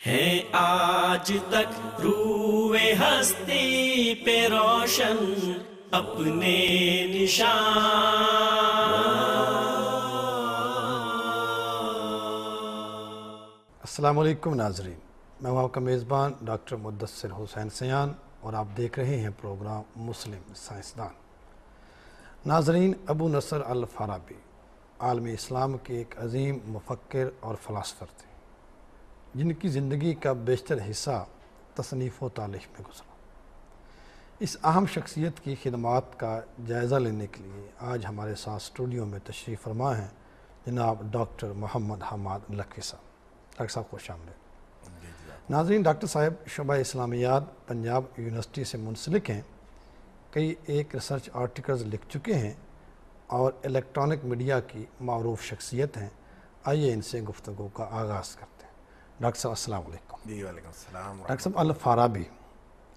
ہے آج تک روئے ہستی پہ روشن اپنے نشان۔ السلام علیکم ناظرین، میں ہوں آپ کا میزبان ڈاکٹر مدثر حسین سیان اور آپ دیکھ رہے ہیں پروگرام مسلم سائنسدان۔ ناظرین، ابو نصر الفارابی عالم اسلام کے ایک عظیم مفکر اور فلاسفر تھے جن کی زندگی کا بیشتر حصہ تصنیف و تالیف میں گزرا۔ اس اہم شخصیت کی خدمات کا جائزہ لینے کے لیے آج ہمارے ساتھ اسٹوڈیو میں تشریف فرما ہیں جناب ڈاکٹر محمد حماد لکھوی صاحب۔ ڈاکٹر صاحب خوش آمدید۔ ناظرین، ڈاکٹر صاحب شعبہ اسلامیات پنجاب یونیورسٹی سے منسلک ہیں، کئی ایک ریسرچ آرٹیکلز لکھ چکے ہیں اور الیکٹرانک میڈیا کی معروف شخصیت ہیں۔ آئیے ان سے گفتگو کا آغاز کرتے ہیں۔ ڈاکٹر صاحب السلام علیکم۔ جی وعلیکم السلام۔ ڈاکٹر صاحب، الفارابی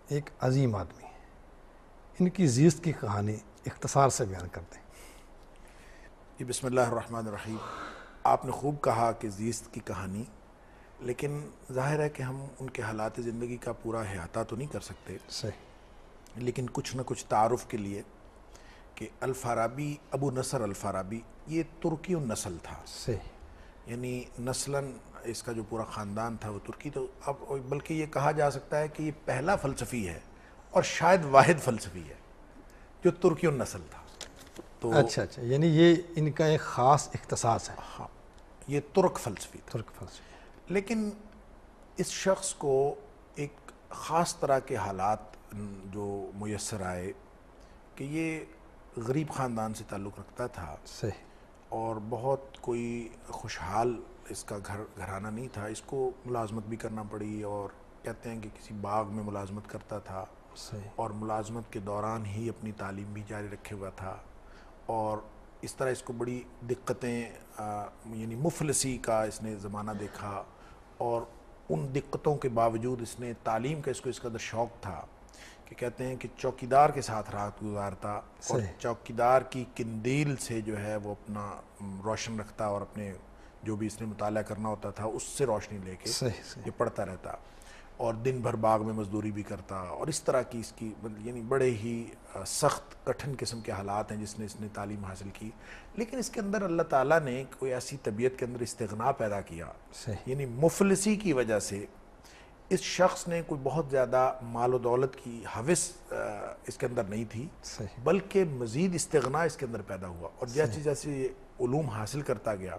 ایک عظیم آدمی ہے، ان کی زیست کی کہانی اختصار سے بیان کر دیں۔ جی بسم اللہ الرحمن الرحیم۔ آپ نے خوب کہا کہ زیست کی کہانی، لیکن ظاہر ہے کہ ہم ان کے حالات زندگی کا پورا احاطہ تو نہیں کر سکتے، صحیح، لیکن کچھ نہ کچھ تعارف کے لیے کہ الفارابی، ابو نصر الفارابی یہ ترکی النسل تھا، صحیح، یعنی نسلاً اس کا جو پورا خاندان تھا وہ ترکی، تو اب بلکہ یہ کہا جا سکتا ہے کہ یہ پہلا فلسفی ہے اور شاید واحد فلسفی ہے جو ترکی النسل تھا۔ تو اچھا، یعنی یہ ان کا ایک خاص اختصاص ہے۔ ہاں، یہ ترک فلسفی تھا۔ ترک فلسفی۔ لیکن اس شخص کو ایک خاص طرح کے حالات جو میسر آئے کہ یہ غریب خاندان سے تعلق رکھتا تھا، صحیح، اور بہت کوئی خوشحال اس کا گھرانہ نہیں تھا، اس کو ملازمت بھی کرنا پڑی، اور کہتے ہیں کہ کسی باغ میں ملازمت کرتا تھا، صحیح، اور ملازمت کے دوران ہی اپنی تعلیم بھی جاری رکھے ہوا تھا، اور اس طرح اس کو بڑی دقتیں یعنی مفلسی کا اس نے زمانہ دیکھا، اور ان دقتوں کے باوجود اس نے تعلیم کا اس قدر شوق تھا کہ کہتے ہیں کہ چوکیدار کے ساتھ رات گزارتا، اور چوکیدار کی قندیل سے جو ہے وہ اپنا روشن رکھتا، اور اپنے جو بھی اس نے مطالعہ کرنا ہوتا تھا اس سے روشنی لے کے یہ پڑھتا رہتا، اور دن بھر باغ میں مزدوری بھی کرتا، اور اس طرح کی اس کی یعنی بڑے ہی سخت کٹھن قسم کے حالات ہیں جس نے اس نے تعلیم حاصل کی۔ لیکن اس کے اندر اللہ تعالیٰ نے کوئی ایسی طبیعت کے اندر استغنا پیدا کیا، یعنی مفلسی کی وجہ سے اس شخص نے کوئی بہت زیادہ مال و دولت کی ہوس اس کے اندر نہیں تھی، بلکہ مزید استغنا اس کے اندر پیدا ہوا، اور جیسے جیسے یہ علوم حاصل کرتا گیا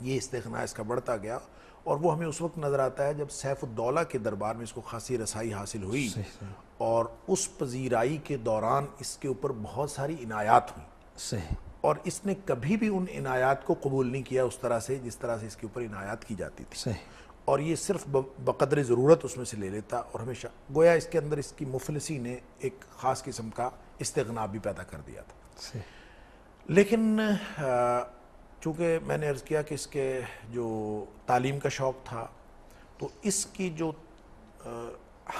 یہ استغنا اس کا بڑھتا گیا، اور وہ ہمیں اس وقت نظر آتا ہے جب سیف الدولہ کے دربار میں اس کو خاصی رسائی حاصل ہوئی، اور اس پذیرائی کے دوران اس کے اوپر بہت ساری عنایات ہوئیں، اور اس نے کبھی بھی ان عنایات کو قبول نہیں کیا اس طرح سے جس طرح سے اس کے اوپر عنایات کی جاتی تھی، اور یہ صرف بقدر ضرورت اس میں سے لے لیتا، اور ہمیشہ گویا اس کے اندر اس کی مفلسی نے ایک خاص قسم کا استغنا بھی پیدا کر دیا تھا۔ لیکن چونکہ میں نے عرض کیا کہ اس کے جو تعلیم کا شوق تھا، تو اس کی جو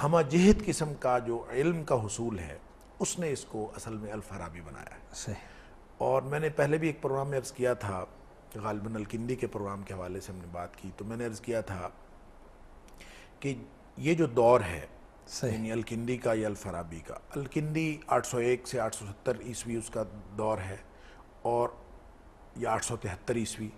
ہمہ جہت قسم کا جو علم کا حصول ہے اس نے اس کو اصل میں الفارابی بنایا ہے۔ اور میں نے پہلے بھی ایک پروگرام میں عرض کیا تھا، غالباً الکندی کے پروگرام کے حوالے سے ہم نے بات کی، تو میں نے عرض کیا تھا کہ یہ جو دور ہے یعنی الکندی کا یا الفارابی کا، الکندی 801 سے 870 عیسوی اس کا دور ہے، اور یا 873 عیسوی،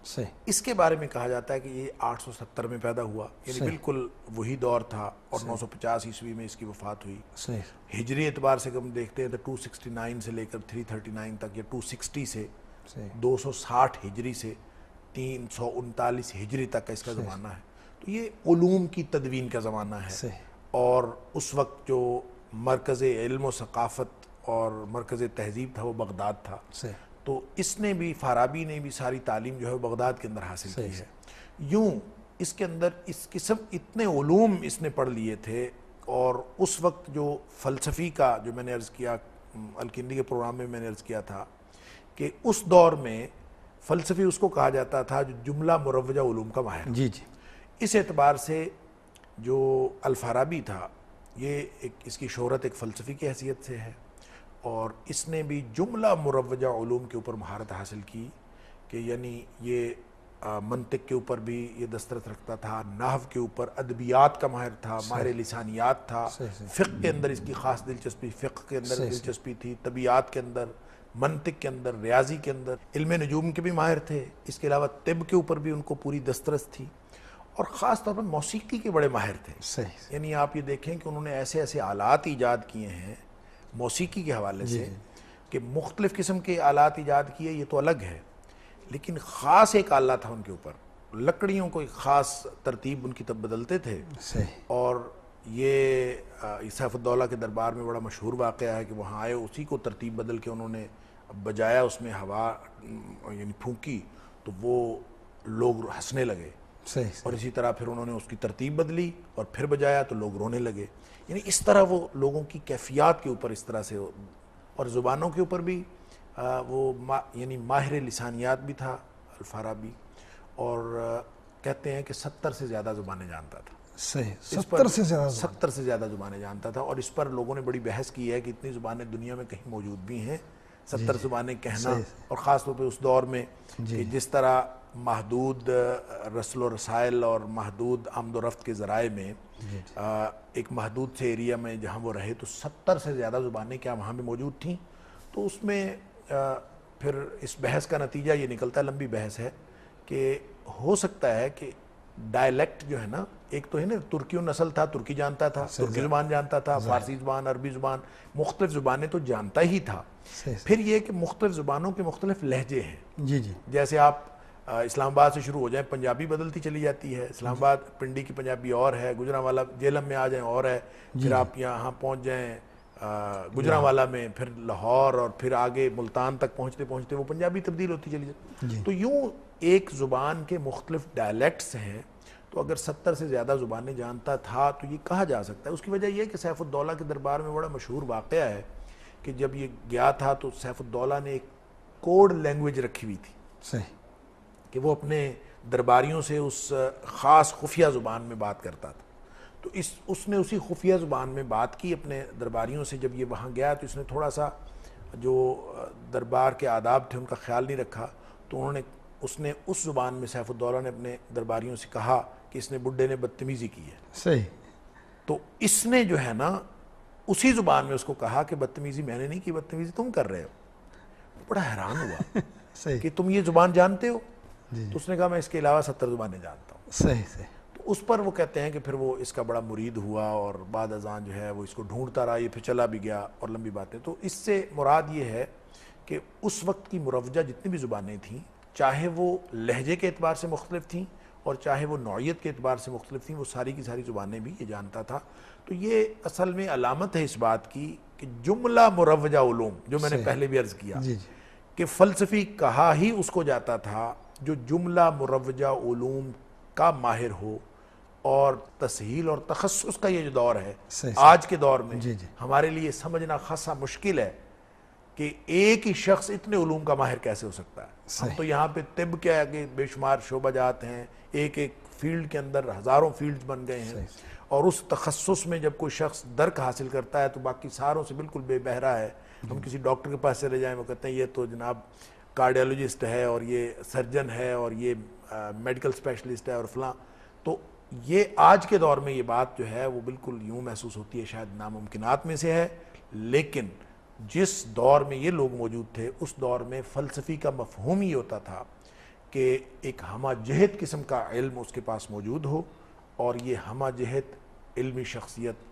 اس کے بارے میں کہا جاتا ہے کہ یہ 870 میں پیدا ہوا، یعنی بالکل وہی دور تھا، اور 950 عیسوی میں اس کی وفات ہوئی۔ ہجری اعتبار سے ہم دیکھتے ہیں تو 269 سے لے کر 339 تک، یا 260 سے 260 ہجری سے 339 ہجری تک کا اس کا زمانہ ہے، تو یہ علوم کی تدوین کا زمانہ ہے، اور اس وقت جو مرکز علم و ثقافت اور مرکز تہذیب تھا وہ بغداد تھا، تو اس نے بھی، فارابی نے بھی ساری تعلیم جو ہے بغداد کے اندر حاصل کی ہے۔ یوں اس کے اندر اس قسم اتنے علوم اس نے پڑھ لیے تھے، اور اس وقت جو فلسفی کا جو میں نے عرض کیا الکندی کے پروگرام میں نے عرض کیا تھا کہ اس دور میں فلسفی اس کو کہا جاتا تھا جو جملہ مروجہ علوم کا ماہر۔ اس اعتبار سے جو الفارابی تھا یہ اس کی شہرت ایک فلسفی کی حیثیت سے ہے، اور اس نے بھی جملہ مروجہ علوم کے اوپر مہارت حاصل کی، کہ یعنی یہ منطق کے اوپر بھی یہ دسترس رکھتا تھا، نحو کے اوپر، ادبیات کا ماہر تھا، ماہر لسانیات تھا، فقہ کے اندر اس کی خاص دلچسپی، فقہ کے اندر دلچسپی تھی، طبیعات کے اندر، منطق کے اندر، ریاضی کے اندر، علم نجوم کے بھی ماہر تھے، اس کے علاوہ طب کے اوپر بھی ان کو پوری دسترس تھی، اور خاص طور پر موسیقی کے بڑے ماہر تھے۔ یعنی آپ یہ دیکھیں کہ انہوں نے ایسے ایسے آلات ایجاد کیے ہیں موسیقی کے حوالے سے کہ مختلف قسم کے آلات ایجاد کیے، یہ تو الگ ہے، لیکن خاص ایک آلہ تھا ان کے اوپر، لکڑیوں کو ایک خاص ترتیب ان کی تب بدلتے تھے، اور یہ سیف الدولہ کے دربار میں بڑا مشہور واقعہ ہے کہ وہاں آئے، اسی کو ترتیب بدل کے انہوں نے بجایا، اس میں ہوا یعنی پھونکی تو وہ لوگ ہنسنے لگے، اور اسی طرح پھر انہوں نے اس کی ترتیب بدلی اور پھر بجایا تو لوگ رونے لگے۔ یعنی اس طرح وہ لوگوں کی کیفیات کے اوپر اس طرح سے، اور زبانوں کے اوپر بھی وہ یعنی ماہر لسانیات بھی تھا الفارابی، اور کہتے ہیں کہ 70 سے زیادہ زبانیں جانتا تھا۔ 70 سے زیادہ زبانیں جانتا تھا، اور اس پر لوگوں نے بڑی بحث کی ہے کہ اتنی زبانیں دنیا میں کہیں موجود بھی ہیں، 70 زبانیں کہنا، اور خاص طور پہ اس دور میں کہ جس طرح محدود رسل و رسائل اور محدود آمد و رفت کے ذرائع میں ایک محدود سے ایریا میں جہاں وہ رہے تو 70 سے زیادہ زبانیں کیا وہاں بھی موجود تھیں۔ تو اس میں پھر اس بحث کا نتیجہ یہ نکلتا ہے، لمبی بحث ہے، کہ ہو سکتا ہے کہ ڈائلیکٹ جو ہے نا، ایک تو ہے نا ترکی نسل تھا، ترکی جانتا تھا، ترکی زبان جانتا تھا، فارسی زبان، عربی زبان، مختلف زبانیں تو جانتا ہی تھا۔ پھر یہ کہ مختلف زبانوں کے مختلف لہجے ہیں، جیسے آپ اسلام آباد سے شروع ہو جائیں پنجابی بدلتی چلی جاتی ہے، اسلام آباد پنڈی کی پنجابی اور ہے، گجرانوالہ جیلم میں آ جائیں اور ہے، پھر آپ یہاں پہنچ جائیں گجرانوالہ میں، پھر لاہور، اور پھر آگے ملتان تک پہنچتے پہنچتے وہ پنجابی تبدیل ہوتی چلی جاتی۔ تو یوں ایک زبان کے مختلف ڈائلیکٹس ہیں، تو اگر 70 سے زیادہ زبانیں جانتا تھا تو یہ کہا جا سکتا ہے۔ اس کی وجہ یہ ہے کہ سیف الدولہ کے دربار میں بڑا مشہور واقعہ ہے کہ جب یہ گیا تھا تو سیف الدولہ نے ایک کوڈ لینگویج رکھی ہوئی تھی کہ وہ اپنے درباریوں سے اس خاص خفیہ زبان میں بات کرتا تھا، تو اس نے اسی خفیہ زبان میں بات کی اپنے درباریوں سے۔ جب یہ وہاں گیا تو اس نے تھوڑا سا جو دربار کے آداب تھے ان کا خیال نہیں رکھا، تو اس نے اس زبان میں سیف الدولہ نے اپنے درباریوں سے کہا کہ اس نے بڈھے نے بدتمیزی کی ہے۔ تو اس نے جو ہے نا اسی زبان میں اس کو کہا کہ بدتمیزی میں نے نہیں کی، بدتمیزی تم کر رہے ہو۔ بڑا حیران ہوا کہ تم یہ زبان جانتے ہو؟ تو اس نے کہا میں اس کے علاوہ 70 زبانیں جانتا ہوں۔ تو اس پر وہ کہتے ہیں کہ پھر وہ اس کا بڑا مرید ہوا، اور بعد ازاں جو ہے وہ اس کو ڈھونڈتا رہا، یہ پھر چلا بھی گیا، اور لمبی باتیں۔ تو اس سے مراد یہ ہے کہ اس وقت کی مروجہ جتنی بھی زبانیں تھیں، چاہے وہ لہجے کے اعتبار سے مختلف تھیں اور چاہے وہ نوعیت کے اعتبار سے مختلف تھیں، وہ ساری کی ساری زبانیں بھی یہ جانتا تھا۔ تو یہ اصل میں علامت ہے اس بات کی کہ جملہ مروجہ علوم، جو میں نے پہلے بھی عرض کیا کہ فلسفی کہا ہی اس کو جاتا تھا جو جملہ مروجہ علوم کا ماہر ہو، اور تسہیل اور تخصص کا یہ جو دور ہے آج کے دور میں ہمارے لیے سمجھنا خاصا مشکل ہے کہ ایک ہی شخص اتنے علوم کا ماہر کیسے ہو سکتا ہے۔ ہم تو یہاں پہ طب کے آگے بے شمار شعبہ جات ہیں، ایک ایک فیلڈ کے اندر ہزاروں فیلڈز بن گئے ہیں، اور اس تخصص میں جب کوئی شخص درک حاصل کرتا ہے تو باقی ساروں سے بالکل بے بہرا ہے۔ ہم کسی ڈاکٹر کے پاس چلے جائیں، وہ کہتے ہیں یہ تو جناب کارڈیالوجسٹ ہے، اور یہ سرجن ہے، اور یہ میڈیکل اسپیشلسٹ ہے، اور فلاں۔ تو یہ آج کے دور میں یہ بات جو ہے وہ بالکل یوں محسوس ہوتی ہے شاید ناممکنات میں سے ہے، لیکن جس دور میں یہ لوگ موجود تھے اس دور میں فلسفی کا مفہوم ہی ہوتا تھا کہ ایک ہمہ جہت قسم کا علم اس کے پاس موجود ہو، اور یہ ہمہ جہت علمی شخصیت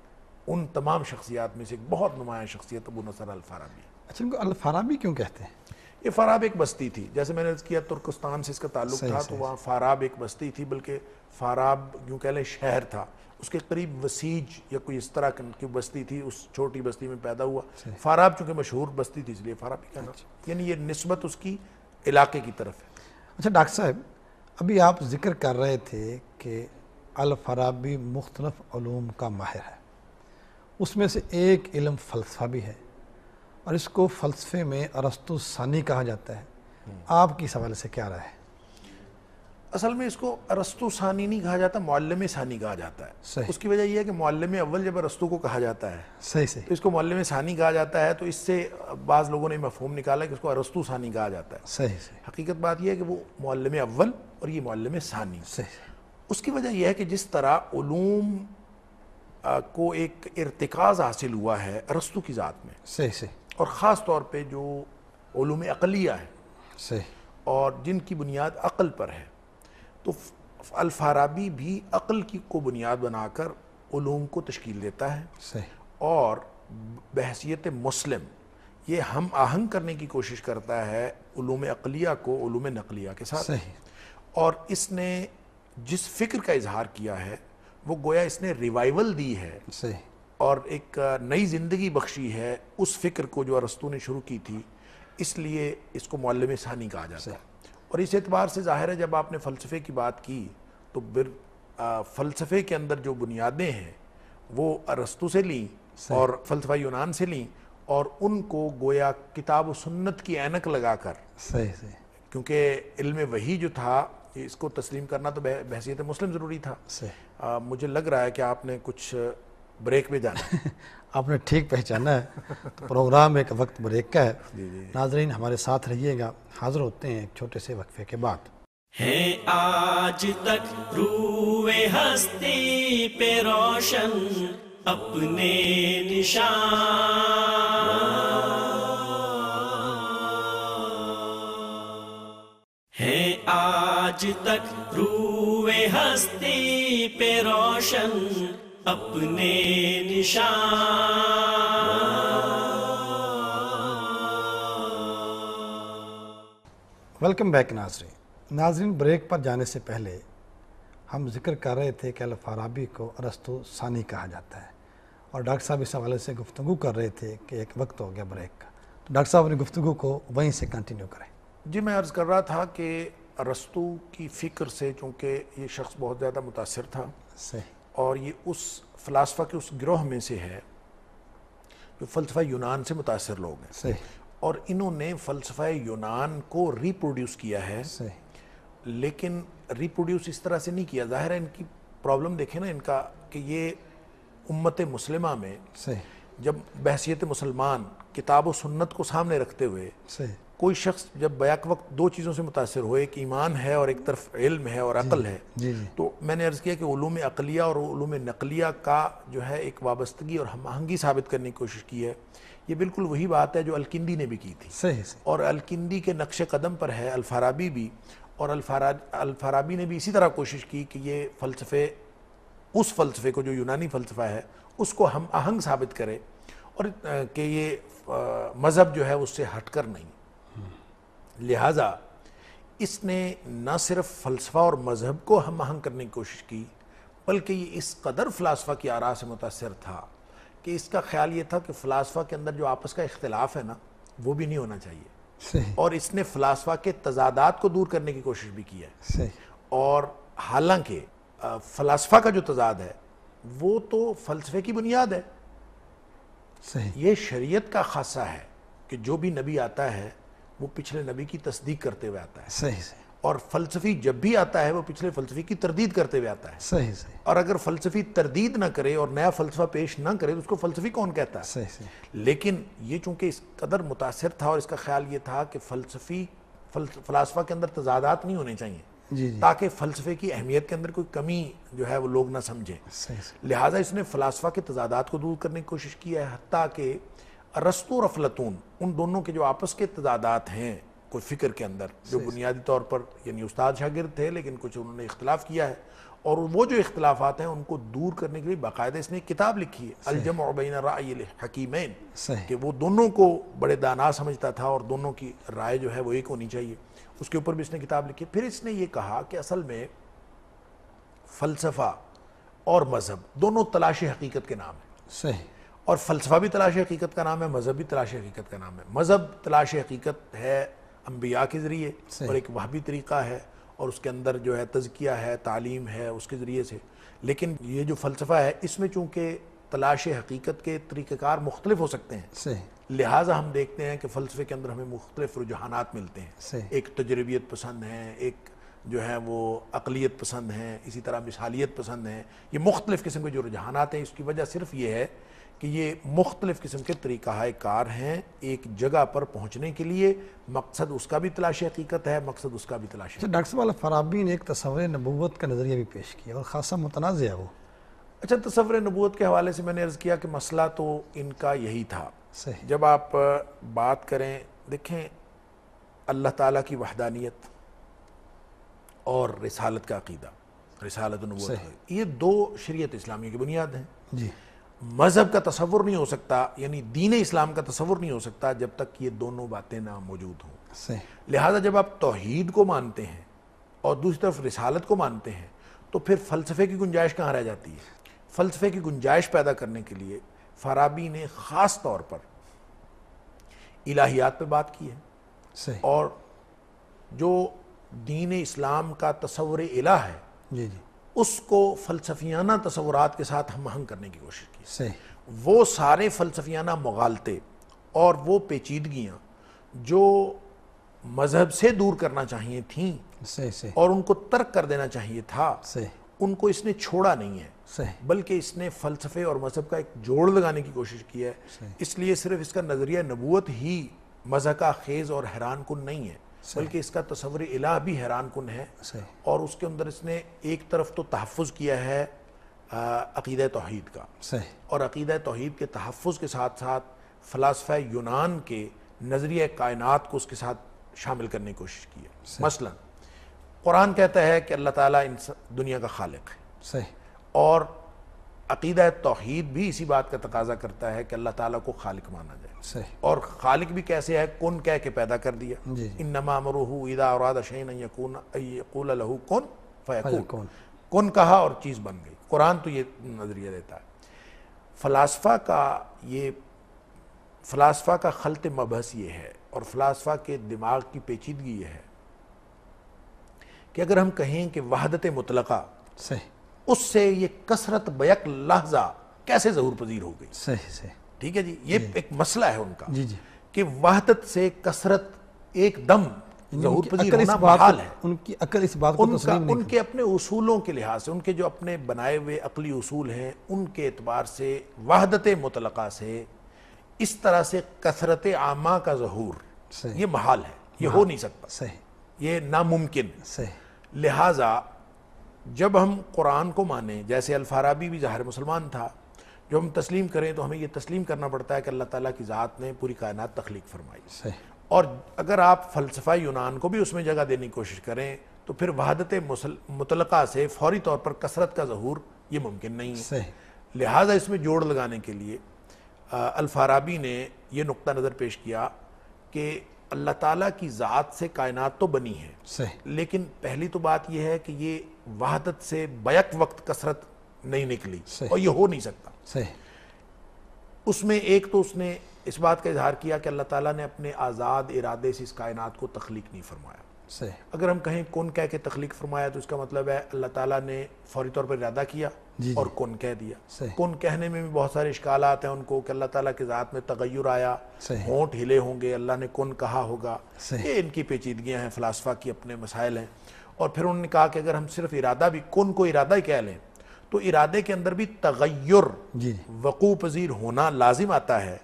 ان تمام شخصیات میں سے ایک بہت نمایاں شخصیت ابو نصر الفارابی۔ اچھا، ان کو الفارابی کیوں کہتے ہیں؟ یہ فاراب ایک بستی تھی، جیسے میں نے عرض کیا ترکستان سے اس کا تعلق تھا، تو وہاں فاراب ایک بستی تھی، بلکہ فاراب یوں کہہ لیں شہر تھا، اس کے قریب وسیج یا کوئی اس طرح کی بستی تھی، اس چھوٹی بستی میں پیدا ہوا۔ فاراب چونکہ مشہور بستی تھی اس لیے فارابی کا نام، یعنی یہ نسبت اس کی علاقے کی طرف ہے۔ اچھا ڈاکٹر صاحب، ابھی آپ ذکر کر رہے تھے کہ الفارابی مختلف علوم کا ماہر ہے، اس میں سے ایک علم فلسفہ بھی ہے، اور اس کو فلسفے میں ارسطو ثانی کہا جاتا ہے۔ آپ کی اس حوالے سے کیا رائے ہے؟ اصل میں اس کو ارسطو ثانی نہیں کہا جاتا، معلم ثانی کہا جاتا ہے. صحیح. اس کی وجہ یہ ہے کہ معلم اول جب ارسطو کو کہا جاتا ہے صحیح صحیح. تو اس کو معلم ثانی کہا جاتا ہے، تو اس سے بعض لوگوں نے مفہوم نکالا کہ اس کو ارسطو ثانی کہا جاتا ہے. صحیح صحیح. حقیقت بات یہ ہے کہ وہ معلم اول اور یہ معلم ثانی. صحیح. اس کی وجہ یہ ہے کہ جس طرح علوم کو ایک ارتکاز حاصل ہوا ہے ارسطو کی ذات میں، صحیح صحیح. اور خاص طور پہ جو علوم عقلیہ ہے صحیح. اور جن کی بنیاد عقل پر ہے، تو الفارابی بھی عقل کی کو بنیاد بنا کر علوم کو تشکیل دیتا ہے صحیح. اور بحیثیت مسلم یہ ہم آہنگ کرنے کی کوشش کرتا ہے علوم عقلیہ کو علوم نقلیہ کے ساتھ. صحیح. اور اس نے جس فکر کا اظہار کیا ہے وہ گویا اس نے ریوائول دی ہے صحیح. اور ایک نئی زندگی بخشی ہے اس فکر کو جو ارسطو نے شروع کی تھی، اس لیے اس کو معلم ثانی کہا جاتا ہے. اور اس اعتبار سے ظاہر ہے جب آپ نے فلسفے کی بات کی تو پھر فلسفے کے اندر جو بنیادیں ہیں وہ ارسطو سے لیں اور فلسفہ یونان سے لیں، اور ان کو گویا کتاب و سنت کی اینک لگا کر، صحیح صحیح. کیونکہ علم وحی جو تھا اس کو تسلیم کرنا تو بحیثیت مسلم ضروری تھا. صحیح. مجھے لگ رہا ہے کہ آپ نے کچھ بریک پہ جانا ہے. آپ نے ٹھیک پہچانا ہے. تو پروگرام ایک وقت بریک کا ہے. ناظرین ہمارے ساتھ رہیے گا. حاضر ہوتے ہیں ایک چھوٹے سے وقفے کے بعد. ہے آج تک روئے ہستی پہ روشن اپنے نشان، ہے آج تک روئے ہستی پہ روشن اپنے نشان. ویلکم بیک ناظرین. بریک پر جانے سے پہلے ہم ذکر کر رہے تھے کہ الفارابی کو ارسطو ثانی کہا جاتا ہے، اور ڈاکٹر صاحب اس حوالے سے گفتگو کر رہے تھے کہ ایک وقت ہو گیا بریک کا. تو ڈاکٹر صاحب اپنی گفتگو کو وہیں سے کنٹینیو کریں. جی میں عرض کر رہا تھا کہ ارسطو کی فکر سے چونکہ یہ شخص بہت زیادہ متاثر تھا، صحیح. اور یہ اس فلاسفہ کے اس گروہ میں سے ہے جو فلسفہ یونان سے متاثر لوگ ہیں. صحیح. اور انہوں نے فلسفہ یونان کو ریپروڈیوس کیا ہے، صحیح. لیکن ریپروڈیوس اس طرح سے نہیں کیا. ظاہر ہے ان کی پرابلم دیکھیں نا ان کا، کہ یہ امت مسلمہ میں صحیح. جب بحیثیت مسلمان کتاب و سنت کو سامنے رکھتے ہوئے صحیح. کوئی شخص جب بیک وقت دو چیزوں سے متاثر ہوئے، ایک ایمان ہے اور ایک طرف علم ہے اور عقل ہے، جی جی. تو میں نے عرض کیا کہ علوم عقلیہ اور علوم نقلیہ کا جو ہے ایک وابستگی اور ہم آہنگی ثابت کرنے کی کوشش کی ہے. یہ بالکل وہی بات ہے جو الکندی نے بھی کی تھی، صحیح صحیح. اور الکندی کے نقش قدم پر ہے الفارابی بھی. اور الفارابی نے بھی اسی طرح کوشش کی کہ یہ فلسفے، اس فلسفے کو جو یونانی فلسفہ ہے اس کو ہم آہنگ ثابت کرے، اور کہ یہ مذہب جو ہے اس سے ہٹ کر نہیں. لہٰذا اس نے نہ صرف فلسفہ اور مذہب کو ہم آہنگ کرنے کی کوشش کی، بلکہ یہ اس قدر فلاسفہ کی آراء سے متاثر تھا کہ اس کا خیال یہ تھا کہ فلاسفہ کے اندر جو آپس کا اختلاف ہے نا وہ بھی نہیں ہونا چاہیے. صحیح. اور اس نے فلاسفہ کے تضادات کو دور کرنے کی کوشش بھی کی ہے. صحیح. اور حالانکہ فلاسفہ کا جو تضاد ہے وہ تو فلسفے کی بنیاد ہے. صحیح. یہ شریعت کا خاصہ ہے کہ جو بھی نبی آتا ہے وہ پچھلے نبی کی تصدیق کرتے ہوئے آتا ہے، صحیح صحیح. اور فلسفی جب بھی آتا ہے وہ پچھلے فلسفی کی تردید کرتے ہوئے آتا ہے. صحیح صحیح. اور اگر فلسفی تردید نہ کرے اور نیا فلسفہ پیش نہ کرے تو اس کو فلسفی کون کہتا ہے؟ صحیح صحیح. لیکن یہ چونکہ اس قدر متاثر تھا اور اس کا خیال یہ تھا کہ فلاسفہ کے اندر تضادات نہیں ہونے چاہیے، جی جی. تاکہ فلسفے کی اہمیت کے اندر کوئی کمی جو ہے وہ لوگ نہ سمجھیں. صحیح صحیح. لہٰذا اس نے فلاسفہ کے تضادات کو دور کرنے کی کوشش کی ہے، حتیٰ کہ ارسطو اور افلاطون ان دونوں کے جو آپس کے تضادات ہیں کوئی فکر کے اندر، جو بنیادی طور پر یعنی استاد شاگرد تھے لیکن کچھ انہوں نے اختلاف کیا ہے، اور وہ جو اختلافات ہیں ان کو دور کرنے کے لیے باقاعدہ اس نے ایک کتاب لکھی ہے الجمع بین رأی الحکیمین، کہ وہ دونوں کو بڑے دانا سمجھتا تھا اور دونوں کی رائے جو ہے وہ ایک ہونی چاہیے. اس کے اوپر بھی اس نے کتاب لکھی. پھر اس نے یہ کہا کہ اصل میں فلسفہ اور مذہب دونوں تلاش حقیقت کے نام ہیں. صحیح. اور فلسفہ بھی تلاش حقیقت کا نام ہے، مذہب بھی تلاش حقیقت کا نام ہے. مذہب تلاش حقیقت ہے انبیاء کے ذریعے، اور ایک وہابی طریقہ ہے، اور اس کے اندر جو ہے تزکیہ ہے، تعلیم ہے اس کے ذریعے سے. لیکن یہ جو فلسفہ ہے اس میں چونکہ تلاش حقیقت کے طریقہ کار مختلف ہو سکتے ہیں، صحیح. لہٰذا ہم دیکھتے ہیں کہ فلسفے کے اندر ہمیں مختلف رجحانات ملتے ہیں. صحیح. ایک تجربیت پسند ہیں، ایک جو ہیں وہ عقلیت پسند ہیں، اسی طرح مثالیت پسند ہیں، یہ مختلف قسم کے جو رجحانات ہیں، اس کی وجہ صرف یہ ہے کہ یہ مختلف قسم کے طریقہ کار ہیں ایک جگہ پر پہنچنے کے لیے، مقصد اس کا بھی تلاش حقیقت ہے، مقصد اس کا بھی تلاش ہے۔ ڈاکٹر صاحب الفارابی نے ایک تصور نبوت کا نظریہ بھی پیش کیا اور خاصا متنازع ہے وہ۔ اچھا، تصور نبوت کے حوالے سے میں نے عرض کیا کہ مسئلہ تو ان کا یہی تھا۔ صحیح۔ جب آپ بات کریں، دیکھیں اللہ تعالیٰ کی وحدانیت اور رسالت کا عقیدہ، رسالت و نبوت، یہ دو شریعت اسلامی کی بنیاد ہیں۔ جی۔ مذہب کا تصور نہیں ہو سکتا، یعنی دین اسلام کا تصور نہیں ہو سکتا جب تک یہ دونوں باتیں نہ موجود ہوں۔ صحیح۔ لہٰذا جب آپ توحید کو مانتے ہیں اور دوسری طرف رسالت کو مانتے ہیں تو پھر فلسفے کی گنجائش کہاں رہ جاتی ہے؟ فلسفے کی گنجائش پیدا کرنے کے لیے فارابی نے خاص طور پر الہیات پہ بات کی ہے، صحیح۔ اور جو دین اسلام کا تصور الہ ہے جی جی، اس کو فلسفیانہ تصورات کے ساتھ ہم آہنگ کرنے کی کوشش کی۔ صحیح۔ وہ سارے فلسفیانہ مغالطے اور وہ پیچیدگیاں جو مذہب سے دور کرنا چاہیے تھیں صحیح صحیح اور ان کو ترک کر دینا چاہیے تھا، صحیح ان کو اس نے چھوڑا نہیں ہے، صحیح بلکہ اس نے فلسفے اور مذہب کا ایک جوڑ لگانے کی کوشش کی ہے۔ اس لیے صرف اس کا نظریہ نبوت ہی مضحکہ خیز اور حیران کن نہیں ہے، بلکہ اس کا تصور الہ بھی حیران کن ہے، صحیح اور اس کے اندر اس نے ایک طرف تو تحفظ کیا ہے عقیدہ توحید کا، صحیح اور عقیدہ توحید کے تحفظ کے ساتھ ساتھ فلاسفہ یونان کے نظریہ کائنات کو اس کے ساتھ شامل کرنے کی کوشش کی ہے۔ مثلا قرآن کہتا ہے کہ اللہ تعالیٰ دنیا کا خالق ہے، صحیح اور عقیدہ توحید بھی اسی بات کا تقاضا کرتا ہے کہ اللہ تعالیٰ کو خالق مانا جائے، صحیح اور خالق بھی کیسے ہے؟ کن کہہ کے پیدا کر دیا، جی انما امرہ اذا اراد شیئا ان یقول لہ کن فیکون، کون کن کہا اور چیز بن گئی۔ قرآن تو یہ نظریہ دیتا ہے۔ فلاسفہ کا خلط مبحث یہ ہے، اور فلاسفہ کے دماغ کی پیچیدگی یہ ہے کہ اگر ہم کہیں کہ وحدت مطلقہ، صحیح اس سے یہ کثرت بیک لحظہ کیسے ظہور پذیر ہو گئی؟ صحیح صحیح ٹھیک ہے جی، یہ ایک مسئلہ ہے ان کا جی جی، کہ وحدت سے کثرت ایک دم ظہور پذیر عقل اس ہونا بات محال ہے۔ ان کی عقل اس بات کو تسلیم نہیں ان کے اپنے اصولوں کے لحاظ سے، ان کے جو اپنے بنائے ہوئے عقلی اصول ہیں، ان کے اعتبار سے وحدت مطلقہ سے اس طرح سے کثرت عامہ کا ظہور صحیح یہ محال ہے، یہ ہو نہیں سکتا، صحیح یہ ناممکن ہے۔ صحیح لہٰذا جب ہم قرآن کو مانیں، جیسے الفارابی بھی ظاہر مسلمان تھا، جو ہم تسلیم کریں تو ہمیں یہ تسلیم کرنا پڑتا ہے کہ اللہ تعالیٰ کی ذات نے پوری کائنات تخلیق فرمائی، صحیح اور اگر آپ فلسفہ یونان کو بھی اس میں جگہ دینے کی کوشش کریں تو پھر وحدت مطلقہ سے فوری طور پر کثرت کا ظہور یہ ممکن نہیں ہے۔ صحیح لہٰذا اس میں جوڑ لگانے کے لیے الفارابی نے یہ نقطہ نظر پیش کیا کہ اللہ تعالیٰ کی ذات سے کائنات تو بنی ہے، صحیح لیکن پہلی تو بات یہ ہے کہ یہ وحدت سے بیک وقت کثرت نہیں نکلی، صحیح اور یہ ہو نہیں سکتا۔ صحیح اس میں ایک تو اس نے اس بات کا اظہار کیا کہ اللہ تعالیٰ نے اپنے آزاد ارادے سے اس کائنات کو تخلیق نہیں فرمایا۔ صحیح اگر ہم کہیں کن کہہ کے تخلیق فرمایا تو اس کا مطلب ہے اللہ تعالیٰ نے فوری طور پر ارادہ کیا اور کن کہہ دیا۔ کن کہنے میں بھی بہت سارے اشکالات ہیں ان کو، کہ اللہ تعالیٰ کی ذات میں تغیر آیا، ہونٹ ہلے ہوں گے، اللہ نے کن کہا ہوگا، یہ ان کی پیچیدگیاں ہیں، فلاسفہ کی اپنے مسائل ہیں۔ اور پھر انہوں نے کہا کہ اگر ہم صرف ارادہ بھی، کن کو ارادہ ہی کہہ لیں تو ارادے کے اندر بھی تغیر وقوع پذیر ہونا لازم آتا ہے،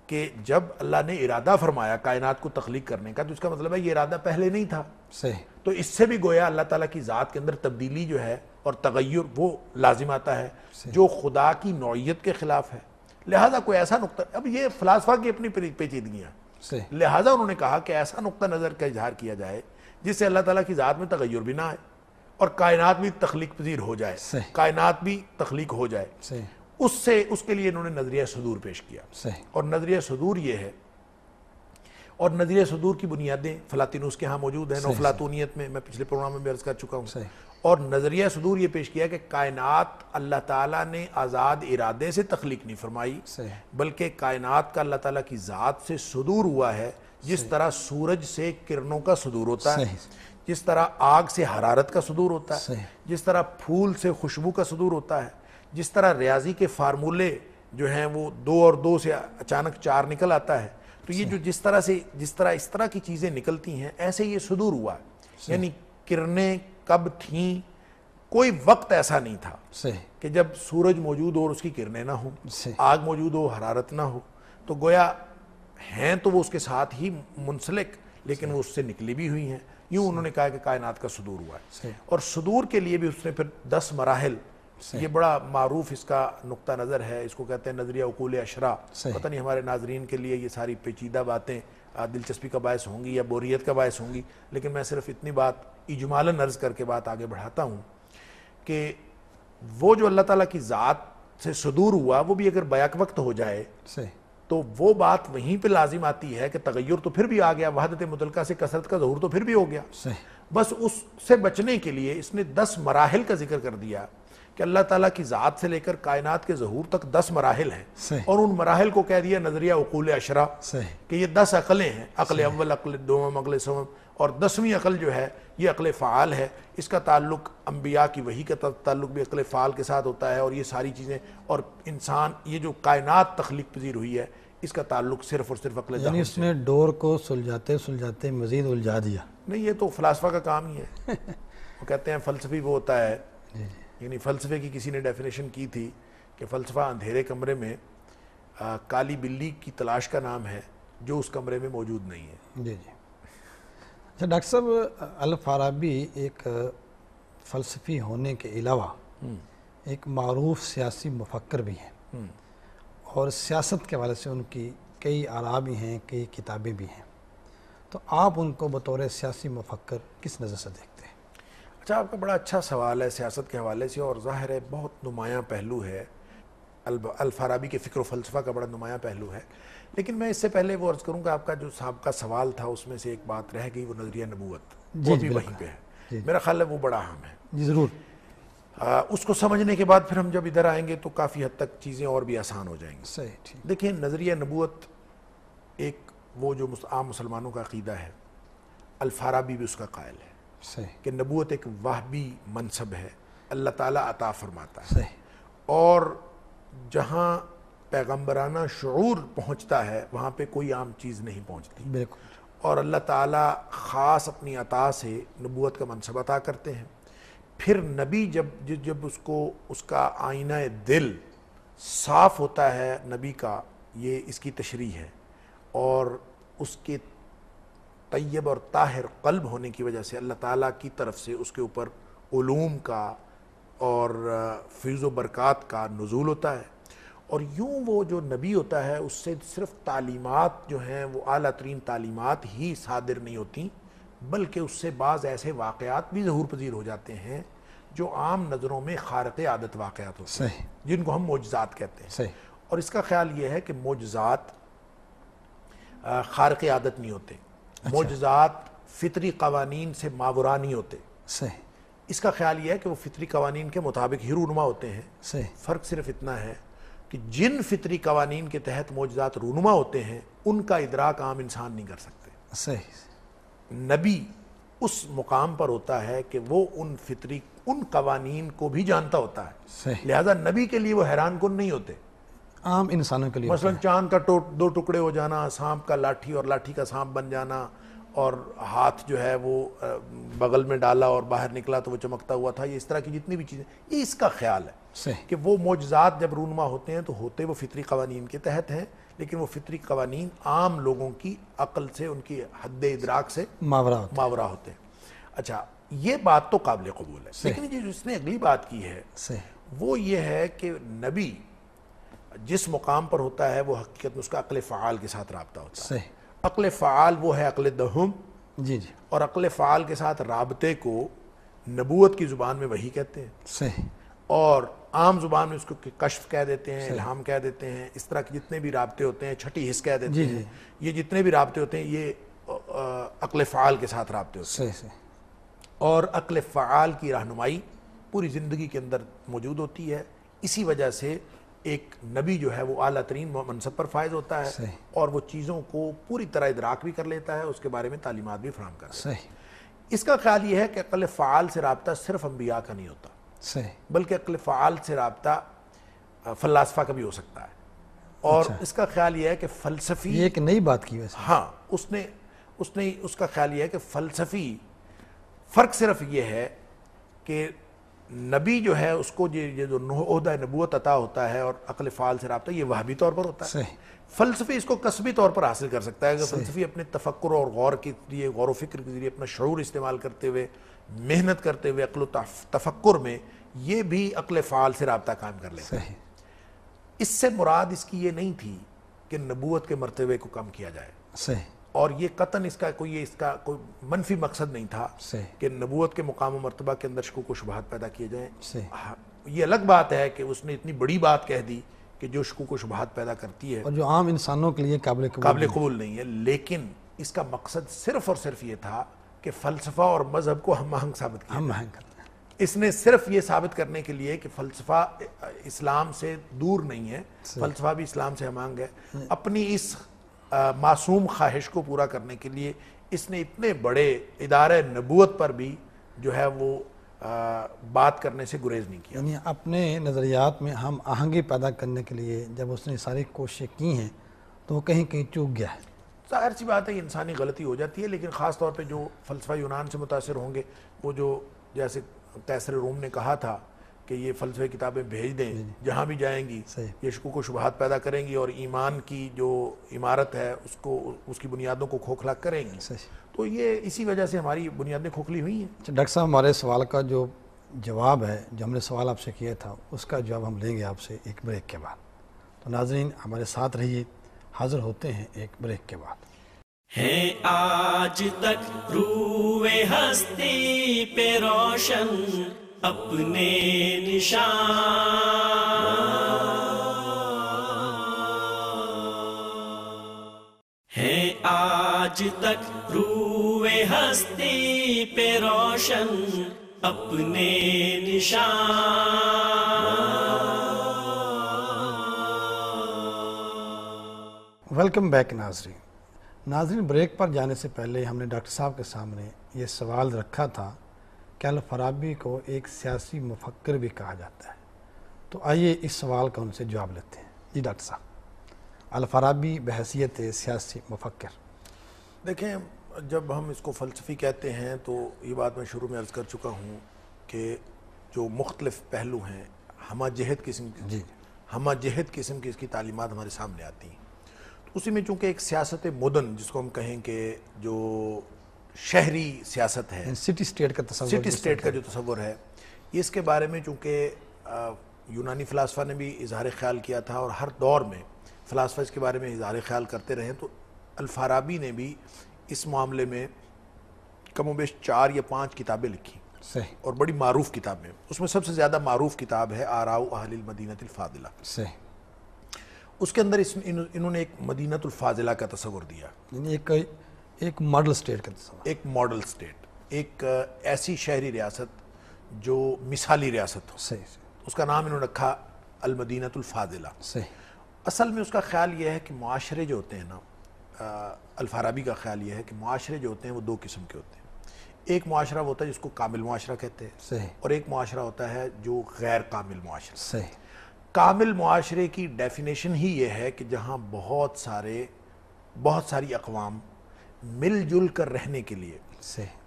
کہ جب اللہ نے ارادہ فرمایا کائنات کو تخلیق کرنے کا تو اس کا مطلب ہے یہ ارادہ پہلے نہیں تھا، تو اس سے بھی گویا اللہ تعالیٰ کی ذات کے اندر تبدیلی جو ہے اور تغیر وہ لازم آتا ہے جو خدا کی نوعیت کے خلاف ہے۔ لہٰذا کوئی ایسا نقطہ، اب یہ فلاسفہ کی اپنی پیچیدگیاں، لہٰذا انہوں نے کہا کہ ایسا نقطہ نظر کا اظہار کیا جائے جس سے اللہ تعالیٰ کی ذات میں تغیر بھی نہ آئے اور کائنات بھی تخلیق پذیر ہو جائے، کائنات بھی تخلیق ہو جائے۔ اس کے لیے انہوں نے نظریہ صدور پیش کیا، اور نظریہ صدور یہ ہے، اور نظریہ صدور کی بنیادیں فلاطینوس کے ہاں موجود ہیں، نوفلاطونیت میں، میں پچھلے پروگرام میں بھی عرض کر چکا ہوں۔ اور نظریہ صدور یہ پیش کیا کہ کائنات اللہ تعالیٰ نے آزاد ارادے سے تخلیق نہیں فرمائی، بلکہ کائنات کا اللہ تعالیٰ کی ذات سے صدور ہوا ہے، جس طرح سورج سے کرنوں کا صدور ہوتا ہے، جس طرح آگ سے حرارت کا صدور ہوتا ہے، جس طرح پھول سے خوشبو کا صدور ہوتا ہے، جس طرح ریاضی کے فارمولے جو ہیں وہ 2 اور 2 سے اچانک 4 نکل آتا ہے، تو یہ جو جس طرح اس طرح کی چیزیں نکلتی ہیں، ایسے یہ صدور ہوا ہے، یعنی کرنیں کب تھیں، کوئی وقت ایسا نہیں تھا صحیح کہ جب سورج موجود ہو اور اس کی کرنیں نہ ہوں، صحیح آگ موجود ہو، حرارت نہ ہو، تو گویا ہیں تو وہ اس کے ساتھ ہی منسلک، لیکن وہ اس سے نکلی بھی ہوئی ہیں. یوں انہوں نے کہا کہ کائنات کا صدور ہوا ہے، صحیح اور صدور کے لیے بھی اس نے پھر 10 مراحل، یہ بڑا معروف اس کا نقطہ نظر ہے، اس کو کہتے ہیں نظریہ عقول اشرا. صحیح. پتہ نہیں ہمارے ناظرین کے لیے یہ ساری پیچیدہ باتیں دلچسپی کا باعث ہوں گی یا بوریت کا باعث ہوں گی، لیکن میں صرف اتنی بات اجمالاً عرض کر کے بات آگے بڑھاتا ہوں کہ وہ جو اللہ تعالیٰ کی ذات سے صدور ہوا، وہ بھی اگر بیک وقت ہو جائے صحیح تو وہ بات وہیں پہ لازم آتی ہے کہ تغیر تو پھر بھی آ گیا، وحدت مطلقہ سے کثرت کا ظہور تو پھر بھی ہو گیا. صحیح بس اس سے بچنے کے لیے اس نے 10 مراحل کا ذکر کر دیا کہ اللہ تعالیٰ کی ذات سے لے کر کائنات کے ظہور تک 10 مراحل ہیں، صحیح اور ان مراحل کو کہہ دیا نظریہ عقول اشرا، صحیح کہ یہ 10 عقلیں ہیں، عقل اول، عقل دوم، عقل سوم، اور 10ویں عقل جو ہے یہ عقل فعال ہے. اس کا تعلق انبیاء کی وحی کا تعلق بھی عقل فعال کے ساتھ ہوتا ہے، اور یہ ساری چیزیں، اور انسان یہ جو کائنات تخلیق پذیر ہوئی ہے اس کا تعلق صرف اور صرف عقل یعنی دہم اس سے. نے ڈور کو سلجھاتے سلجھاتے مزید الجھا دیا. نہیں، یہ تو فلاسفہ کا کام ہی ہے. وہ کہتے ہیں فلسفی وہ ہوتا ہے، یعنی فلسفے کی کسی نے ڈیفینیشن کی تھی کہ فلسفہ اندھیرے کمرے میں کالی بلی کی تلاش کا نام ہے جو اس کمرے میں موجود نہیں ہے. جی جی. اچھا ڈاکٹر صاحب، الفارابی ایک فلسفی ہونے کے علاوہ ایک معروف سیاسی مفکر بھی ہیں، اور سیاست کے حوالے سے ان کی کئی آراء بھی ہیں، کئی کتابیں بھی ہیں. تو آپ ان کو بطور سیاسی مفکر کس نظر سے دیکھتے ہیں؟ اچھا، آپ کا بڑا اچھا سوال ہے سیاست کے حوالے سے، اور ظاہر ہے بہت نمایاں پہلو ہے، الفارابی کے فکر و فلسفہ کا بڑا نمایاں پہلو ہے. لیکن میں اس سے پہلے وہ عرض کروں کہ آپ کا جو سابقہ سوال تھا اس میں سے ایک بات رہ گئی، وہ نظریہ نبوت، وہ بھی وہیں پہ ہے. میرا خیال ہے وہ بڑا اہم ہے. جی ضرور. اس کو سمجھنے کے بعد پھر ہم جب ادھر آئیں گے تو کافی حد تک چیزیں اور بھی آسان ہو جائیں گی. صحیح ٹھیک. دیکھیں، نظریہ نبوت ایک وہ جو عام مسلمانوں کا عقیدہ ہے، الفارابی بھی اس کا قائل ہے صحیح کہ نبوت ایک وہبی منصب ہے، اللہ تعالیٰ عطا فرماتا ہے، صحیح اور جہاں پیغمبرانہ شعور پہنچتا ہے وہاں پہ کوئی عام چیز نہیں پہنچتی، بالکل. اور اللہ تعالیٰ خاص اپنی عطا سے نبوت کا منصب عطا کرتے ہیں. پھر نبی جب اس کو اس کا آئینہ دل صاف ہوتا ہے نبی کا، یہ اس کی تشریح ہے، اور اس کے طیب اور طاہر قلب ہونے کی وجہ سے اللہ تعالیٰ کی طرف سے اس کے اوپر علوم کا اور فیض و برکات کا نزول ہوتا ہے. اور یوں وہ جو نبی ہوتا ہے اس سے صرف تعلیمات جو ہیں وہ اعلیٰ ترین تعلیمات ہی صادر نہیں ہوتی، بلکہ اس سے بعض ایسے واقعات بھی ظہور پذیر ہو جاتے ہیں جو عام نظروں میں خارق عادت واقعات ہوتے ہیں، جن کو ہم معجزات کہتے ہیں. صحیح. اور اس کا خیال یہ ہے کہ معجزات خارق عادت نہیں ہوتے، معجزات فطری قوانین سے ماورا نہیں ہوتے. صحیح. اس کا خیال یہ ہے کہ وہ فطری قوانین کے مطابق ہی رونما ہوتے ہیں. صحیح. فرق صرف اتنا ہے کہ جن فطری قوانین کے تحت معجزات رونما ہوتے ہیں ان کا ادراک عام انسان نہیں کر سکتے. صحیح. نبی اس مقام پر ہوتا ہے کہ وہ ان قوانین کو بھی جانتا ہوتا ہے. صحیح. لہذا نبی کے لیے وہ حیران کن نہیں ہوتے. عام انسانوں کے لیے مثلا چاند کا 2 ٹکڑے ہو جانا، سانپ کا لاٹھی اور لاٹھی کا سانپ بن جانا، اور ہاتھ جو ہے وہ بغل میں ڈالا اور باہر نکلا تو وہ چمکتا ہوا تھا، یہ اس طرح کی جتنی بھی چیزیں، یہ اس کا خیال ہے. صحیح. کہ وہ معجزات جب رونما ہوتے ہیں تو ہوتے وہ فطری قوانین کے تحت ہیں، لیکن وہ فطری قوانین عام لوگوں کی عقل سے، ان کی حد ادراک سے ماورا ہوتے ہیں. اچھا، یہ بات تو قابل قبول ہے. لیکن جو اس نے اگلی بات کی ہے وہ یہ ہے کہ نبی جس مقام پر ہوتا ہے وہ حقیقت میں اس کا عقل فعال کے ساتھ رابطہ ہوتا ہے. عقل فعال وہ ہے عقل دہم. جی جی. اور عقل فعال کے ساتھ رابطے کو نبوت کی زبان میں وحی کہتے ہیں. صحیح. اور عام زبان میں اس کو کشف کہہ دیتے ہیں، الہام کہہ دیتے ہیں. اس طرح کے جتنے بھی رابطے ہوتے ہیں، چھٹی حس کہہ دیتے ہیں، یہ جتنے بھی رابطے ہوتے ہیں یہ عقل فعال کے ساتھ رابطے ہوتے ہیں. اور عقل فعال کی رہنمائی پوری زندگی کے اندر موجود ہوتی ہے. اسی وجہ سے ایک نبی جو ہے وہ اعلیٰ ترین منصب پر فائز ہوتا ہے، اور وہ چیزوں کو پوری طرح ادراک بھی کر لیتا ہے، اس کے بارے میں تعلیمات بھی فراہم کرتا ہے. اس کا خیال یہ ہے کہ عقل فعال سے رابطہ صرف انبیاء کا نہیں ہوتا، بلکہ عقل فعال سے رابطہ فلاسفہ کا بھی ہو سکتا ہے. اور اس کا خیال یہ ہے کہ فلسفی، یہ ایک نئی بات کی ویسے. ہاں، اس کا خیال یہ ہے کہ فرق صرف یہ ہے کہ نبی جو ہے اس کو یہ جو عہدہ نبوت عطا ہوتا ہے اور عقل فعال سے رابطہ یہ وہابی طور پر ہوتا ہے. فلسفی اس کو کسبی طور پر حاصل کر سکتا ہے. اگر فلسفی اپنے تفکر اور غور کے ذریعے، غور و فکر کے ذریعے اپنا شعور استعمال کرتے ہوئے، محنت کرتے ہوئے عقل و تفکر میں یہ بھی عقل فعال سے رابطہ قائم کر لیتا ہے. اس سے مراد اس کی یہ نہیں تھی کہ نبوت کے مرتبے کو کم کیا جائے، اور یہ قطعاً اس کا کوئی منفی مقصد نہیں تھا کہ نبوت کے مقام و مرتبہ کے اندر شکوک و شبہات پیدا کیے جائیں. یہ الگ بات ہے کہ اس نے اتنی بڑی بات کہہ دی کہ جو شکوک و شبہات پیدا کرتی ہے اور جو عام انسانوں کے لیے قابل قبول نہیں ہے. لیکن اس کا مقصد صرف اور صرف یہ تھا کہ فلسفہ اور مذہب کو ہم آہنگ ثابت کیا. اس نے صرف یہ ثابت کرنے کے لیے کہ فلسفہ اسلام سے دور نہیں ہے، فلسفہ بھی اسلام سے ہم آہنگ ہے، اپنی اس معصوم خواہش کو پورا کرنے کے لیے اس نے اتنے بڑے ادارہ نبوت پر بھی جو ہے وہ بات کرنے سے گریز نہیں کیا. یعنی اپنے نظریات میں ہم آہنگی پیدا کرنے کے لیے جب اس نے ساری کوششیں کی ہیں تو وہ کہیں کہیں چوک گیا ہے. ظاہر سی بات ہے انسانی غلطی ہو جاتی ہے، لیکن خاص طور پہ جو فلسفہ یونان سے متاثر ہوں گے، وہ جو جیسے قیصر روم نے کہا تھا کہ یہ فلسفے کتابیں بھیج دیں، جہاں بھی جائیں گی یہ شکوک و شبہات پیدا کریں گی اور ایمان کی جو عمارت ہے اس کی بنیادوں کو کھوکھلا کریں گی. تو یہ اسی وجہ سے ہماری بنیادیں کھوکھلی ہوئی ہیں. ڈاکٹر صاحب، ہمارے سوال کا جو جواب ہے، جو ہم نے سوال آپ سے کیا تھا، اس کا جواب ہم لیں گے آپ سے ایک بریک کے بعد. تو ناظرین ہمارے ساتھ رہیے، حاضر ہوتے ہیں ایک بریک کے بعد. ہے آج تک روح ہستی پہ روشن اپنے نشان، ہے آج تک روح ہستی پہ روشن اپنے نشان. ویلکم بیک ناظرین، بریک پر جانے سے پہلے ہم نے ڈاکٹر صاحب کے سامنے یہ سوال رکھا تھا کہ الفارابی کو ایک سیاسی مفکر بھی کہا جاتا ہے. تو آئیے اس سوال کا ان سے جواب لیتے ہیں. جی ڈاکٹر صاحب، الفارابی بحیثیت سیاسی مفکر. دیکھیں، جب ہم اس کو فلسفی کہتے ہیں تو یہ بات میں شروع میں عرض کر چکا ہوں کہ جو مختلف پہلو ہیں، ہمہ جہت قسم کی اس کی تعلیمات ہمارے سامنے آتی ہیں. اسی میں چونکہ ایک سیاست مدن جس کو ہم کہیں کہ جو شہری سیاست ہے، سٹی اسٹیٹ کا جو تصور ہے، اس کے بارے میں چونکہ یونانی فلاسفہ نے بھی اظہار خیال کیا تھا اور ہر دور میں فلاسفہ اس کے بارے میں اظہار خیال کرتے رہے، تو الفارابی نے بھی اس معاملے میں کم و بیش 4 یا 5 کتابیں لکھی اور بڑی معروف کتابیں. اس میں سب سے زیادہ معروف کتاب ہے آراء اہل المدینہ الفاضلہ. اس کے اندر انہوں نے ایک مدینہ الفاضلہ کا تصور دیا، یعنی ایک ماڈل اسٹیٹ کا تصور، ایک ماڈل اسٹیٹ، ایک ایسی شہری ریاست جو مثالی ریاست ہو. اس کا نام انہوں نے رکھا المدینہ الفاضلہ. اصل میں اس کا خیال یہ ہے کہ معاشرے جو ہوتے ہیں نا، الفارابی کا خیال یہ ہے کہ معاشرے جو ہوتے ہیں وہ 2 قسم کے ہوتے ہیں. ایک معاشرہ ہوتا ہے جس کو کامل معاشرہ کہتے ہیں، اور ایک معاشرہ ہوتا ہے جو غیر کامل معاشرہ. کامل معاشرے کی ڈیفینیشن ہی یہ ہے کہ جہاں بہت ساری اقوام مل جل کر رہنے کے لیے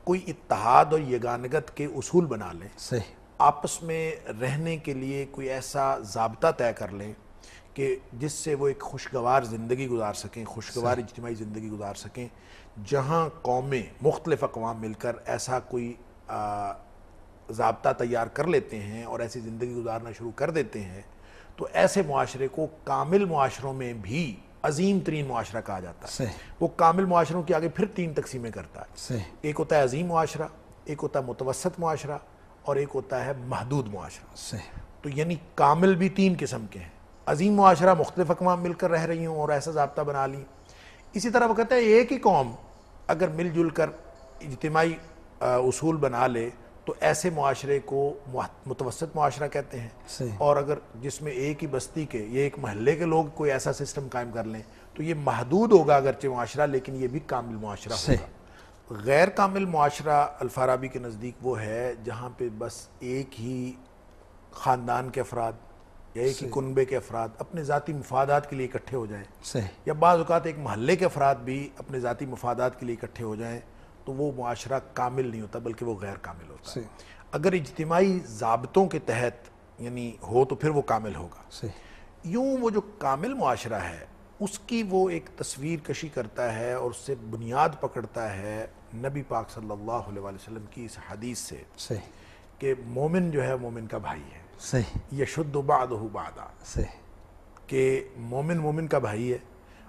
کوئی اتحاد اور یگانگت کے اصول بنا لیں، آپس میں رہنے کے لیے کوئی ایسا ضابطہ طے کر لیں کہ جس سے وہ ایک خوشگوار زندگی گزار سکیں، خوشگوار اجتماعی زندگی گزار سکیں. جہاں قومیں، مختلف اقوام مل کر ایسا کوئی ضابطہ تیار کر لیتے ہیں اور ایسی زندگی گزارنا شروع کر دیتے ہیں، تو ایسے معاشرے کو کامل معاشروں میں بھی عظیم ترین معاشرہ کہا جاتا ہے. وہ کامل معاشروں کی آگے پھر 3 تقسیمیں کرتا ہے. ایک ہوتا ہے عظیم معاشرہ، ایک ہوتا ہے متوسط معاشرہ، اور ایک ہوتا ہے محدود معاشرہ. تو یعنی کامل بھی 3 قسم کے ہیں. عظیم معاشرہ مختلف اقوام مل کر رہ رہی ہوں اور ایسا ضابطہ بنا لی. اسی طرح وہ کہتا ہے ایک ہی قوم اگر مل جل کر اجتماعی اصول بنا لے تو ایسے معاشرے کو متوسط معاشرہ کہتے ہیں. اور اگر جس میں ایک ہی بستی کے یا ایک محلے کے لوگ کوئی ایسا سسٹم قائم کر لیں تو یہ محدود ہوگا اگرچہ معاشرہ، لیکن یہ بھی کامل معاشرہ ہوگا. غیر کامل معاشرہ الفارابی کے نزدیک وہ ہے جہاں پہ بس ایک ہی خاندان کے افراد یا ایک ہی کنبے کے افراد اپنے ذاتی مفادات کے لیے اکٹھے ہو جائیں، یا بعض اوقات ایک محلے کے افراد بھی اپنے ذاتی مفادات کے لیے اکٹھے ہو جائیں، تو وہ معاشرہ کامل نہیں ہوتا بلکہ وہ غیر کامل ہوتا ہے. صحیح. اگر اجتماعی ضابطوں کے تحت یعنی ہو تو پھر وہ کامل ہوگا. صحیح. یوں وہ جو کامل معاشرہ ہے اس کی وہ ایک تصویر کشی کرتا ہے اور اس سے بنیاد پکڑتا ہے نبی پاک صلی اللہ علیہ وسلم کی اس حدیث سے صحیح. کہ مومن جو ہے مومن کا بھائی ہے. صحیح. یشد بعضہ بعضا، صحیح. کہ مومن مومن کا بھائی ہے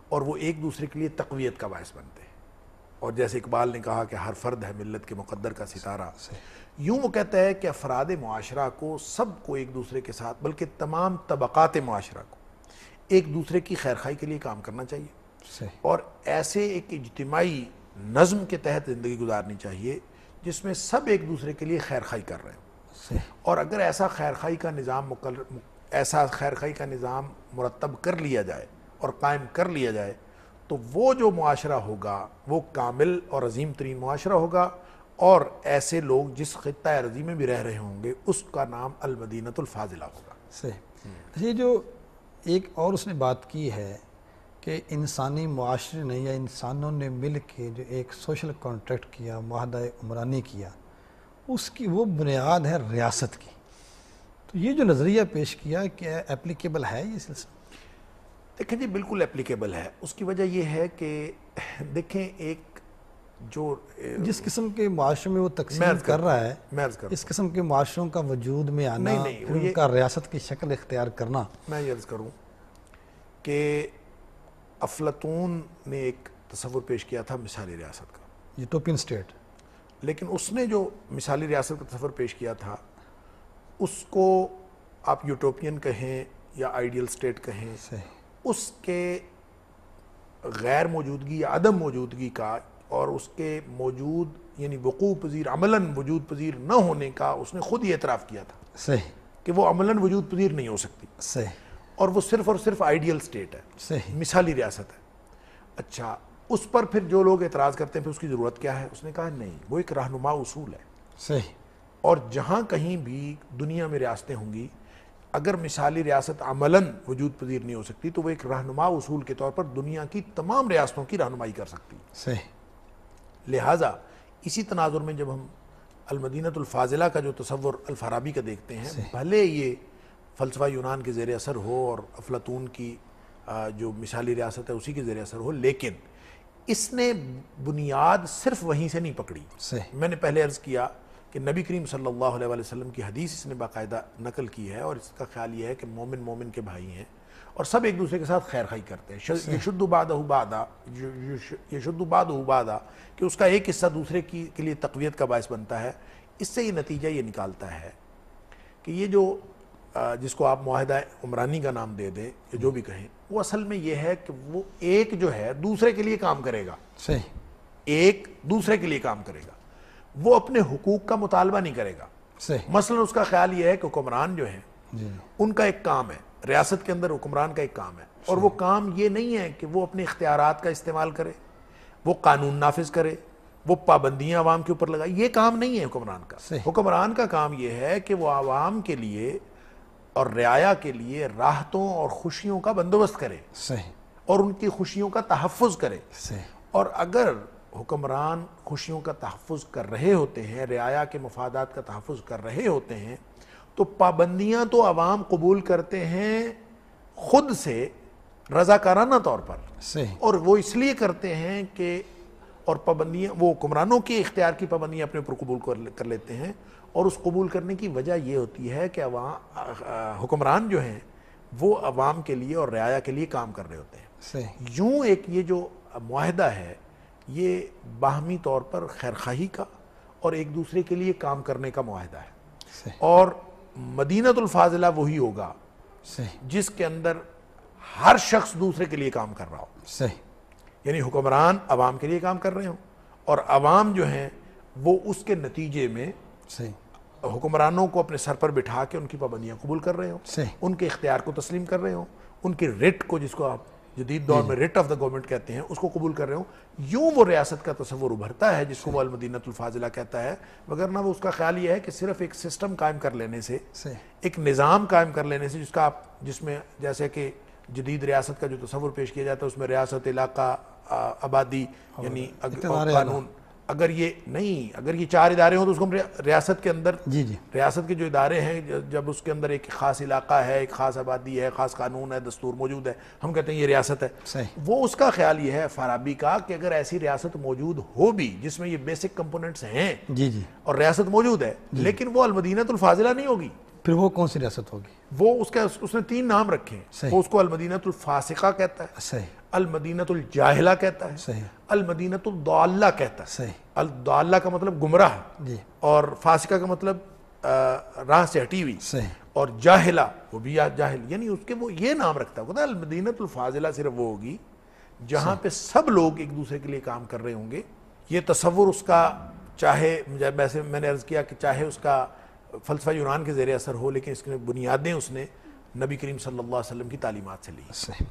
اور وہ ایک دوسرے کے لیے تقویت کا باعث بنتے ہیں. اور جیسے اقبال نے کہا کہ ہر فرد ہے ملت کے مقدر کا ستارہ، یوں وہ کہتا ہے کہ افراد معاشرہ کو سب کو ایک دوسرے کے ساتھ بلکہ تمام طبقات معاشرہ کو ایک دوسرے کی خیرخواہی کے لیے کام کرنا چاہیے. صحیح. اور ایسے ایک اجتماعی نظم کے تحت زندگی گزارنی چاہیے جس میں سب ایک دوسرے کے لیے خیرخواہی کر رہے ہوں. صحیح. اور اگر ایسا خیرخواہی کا نظام مرتب کر لیا جائے اور قائم کر لیا جائے تو وہ جو معاشرہ ہوگا وہ کامل اور عظیم ترین معاشرہ ہوگا. اور ایسے لوگ جس خطہ ارضی میں بھی رہ رہے ہوں گے اس کا نام المدینۃ الفاضلہ ہوگا. صحیح. یہ جو ایک اور اس نے بات کی ہے کہ انسانی معاشرے نے یا انسانوں نے مل کے جو ایک سوشل کانٹریکٹ کیا، معاہدہ عمرانی کیا، اس کی وہ بنیاد ہے ریاست کی. تو یہ جو نظریہ پیش کیا کیا اپلیکیبل ہے یہ سلسلہ؟ دیکھیں جی بالکل اپلیکیبل ہے. اس کی وجہ یہ ہے کہ دیکھیں ایک جو جس قسم کے معاشرے میں وہ تقسیم کر رہا ہے، اس قسم کے معاشروں کا وجود میں آنا، پھر ان کا ریاست کی شکل اختیار کرنا. میں یہ عرض کروں کہ افلاطون نے ایک تصور پیش کیا تھا مثالی ریاست کا، یوٹوپین اسٹیٹ. لیکن اس نے جو مثالی ریاست کا تصور پیش کیا تھا اس کو آپ یوٹوپین کہیں یا آئیڈیل اسٹیٹ کہیں، اس کے غیر موجودگی یا عدم موجودگی کا اور اس کے موجود یعنی وقوع پذیر عملاً وجود پذیر نہ ہونے کا اس نے خود ہی اعتراف کیا تھا. صحیح. کہ وہ عملاً وجود پذیر نہیں ہو سکتی. صحیح. اور وہ صرف اور صرف آئیڈیل اسٹیٹ ہے. صحیح. مثالی ریاست ہے. اچھا اس پر پھر جو لوگ اعتراض کرتے ہیں پھر اس کی ضرورت کیا ہے؟ اس نے کہا نہیں، وہ ایک رہنما اصول ہے. صحیح. اور جہاں کہیں بھی دنیا میں ریاستیں ہوں گی اگر مثالی ریاست عملاً وجود پذیر نہیں ہو سکتی تو وہ ایک رہنما اصول کے طور پر دنیا کی تمام ریاستوں کی رہنمائی کر سکتی. صحیح. لہٰذا اسی تناظر میں جب ہم المدینۃ الفاضلہ کا جو تصور الفارابی کا دیکھتے ہیں، بھلے یہ فلسفہ یونان کے زیر اثر ہو اور افلاطون کی جو مثالی ریاست ہے اسی کے زیر اثر ہو، لیکن اس نے بنیاد صرف وہیں سے نہیں پکڑی. میں نے پہلے عرض کیا کہ نبی کریم صلی اللہ علیہ وسلم کی حدیث اس نے باقاعدہ نقل کی ہے اور اس کا خیال یہ ہے کہ مومن مومن کے بھائی ہیں اور سب ایک دوسرے کے ساتھ خیر خواہی کرتے ہیں. یشد بعضہ بعضا کہ اس کا ایک حصہ دوسرے کے لیے تقویت کا باعث بنتا ہے. اس سے یہ نتیجہ یہ نکالتا ہے کہ یہ جو جس کو آپ معاہدہ عمرانی کا نام دے دیں یا جو بھی کہیں، وہ اصل میں یہ ہے کہ وہ ایک جو ہے دوسرے کے لیے کام کرے گا. صحیح. ایک دوسرے کے لیے کام کرے گا، وہ اپنے حقوق کا مطالبہ نہیں کرے گا. صحیح. مثلا اس کا خیال یہ ہے کہ حکمران جو ہیں ان کا ایک کام ہے، ریاست کے اندر حکمران کا ایک کام ہے، اور وہ کام یہ نہیں ہے کہ وہ اپنے اختیارات کا استعمال کرے، وہ قانون نافذ کرے، وہ پابندیاں عوام کے اوپر لگائے. یہ کام نہیں ہے حکمران کا. حکمران کا کام یہ ہے کہ وہ عوام کے لیے اور رعایا کے لیے راحتوں اور خوشیوں کا بندوبست کرے. صحیح. اور ان کی خوشیوں کا تحفظ کرے. صحیح. اور اگر حکمران خوشیوں کا تحفظ کر رہے ہوتے ہیں، رعایا کے مفادات کا تحفظ کر رہے ہوتے ہیں، تو پابندیاں تو عوام قبول کرتے ہیں خود سے رضاکارانہ طور پر. صحیح. اور وہ اس لیے کرتے ہیں کہ اور پابندیاں وہ حکمرانوں کے اختیار کی پابندیاں اپنے اوپر قبول کر لیتے ہیں، اور اس قبول کرنے کی وجہ یہ ہوتی ہے کہ حکمران جو ہیں وہ عوام کے لیے اور رعایا کے لیے کام کر رہے ہوتے ہیں. صحیح. یوں ایک یہ جو معاہدہ ہے یہ باہمی طور پر خیرخواہی کا اور ایک دوسرے کے لیے کام کرنے کا معاہدہ ہے. صحیح. اور مدینۃ الفاضلہ وہی ہوگا جس کے اندر ہر شخص دوسرے کے لیے کام کر رہا ہو. صحیح. یعنی حکمران عوام کے لیے کام کر رہے ہوں اور عوام جو ہیں وہ اس کے نتیجے میں حکمرانوں کو اپنے سر پر بٹھا کے ان کی پابندیاں قبول کر رہے ہوں، ان کے اختیار کو تسلیم کر رہے ہوں، ان کے ریٹ کو، جس کو آپ جدید دور میں ریٹ آف دا گورنمنٹ کہتے ہیں، اس کو قبول کر رہے ہوں. یوں وہ ریاست کا تصور ابھرتا ہے جس کو وہ المدینۃ الفاضلہ کہتا ہے. وگرنہ وہ اس کا خیال یہ ہے کہ صرف ایک سسٹم قائم کر لینے سے، ایک نظام قائم کر لینے سے جس میں جیسے کہ جدید ریاست کا جو تصور پیش کیا جاتا ہے اس میں ریاست، علاقہ، آبادی یعنی قانون اگر یہ نہیں، اگر یہ 4 ادارے ہوں تو اس کو ہم ریاست کے اندر، جی جی ریاست کے جو ادارے ہیں، جب اس کے اندر ایک خاص علاقہ ہے، ایک خاص آبادی ہے، خاص قانون ہے، دستور موجود ہے، ہم کہتے ہیں یہ ریاست ہے. صحیح. وہ اس کا خیال یہ ہے فارابی کا کہ اگر ایسی ریاست موجود ہو بھی جس میں یہ بیسک کمپوننٹس ہیں جی جی اور ریاست موجود ہے، لیکن وہ المدینۃ الفاضلہ نہیں ہوگی. پھر وہ کون سی ریاست ہوگی؟ وہ اس نے 3 نام رکھے ہیں. صحیح. وہ اس کو المدینۃ الفاسقہ کہتا ہے، صحیح المدینۃ الجاہلہ کہتا ہے، صحیح المدینۃ الضالہ کہتا ہے. صحیح. الضالہ کا مطلب گمراہ، جی اور فاسقہ کا مطلب راہ سے ہٹی ہوئی، صحیح. اور جاہلہ وہ بھی جاہل، یعنی اس کے وہ یہ نام رکھتا ہے. المدینۃ الفاضلہ صرف وہ ہوگی جہاں پہ سب لوگ ایک دوسرے کے لیے کام کر رہے ہوں گے. یہ تصور اس کا، چاہے ویسے میں نے عرض کیا کہ چاہے اس کا فلسفہ یونان کے زیر اثر ہو، لیکن اس کی بنیادیں اس نے نبی کریم صلی اللہ علیہ وسلم کی تعلیمات سے لی. صحیح.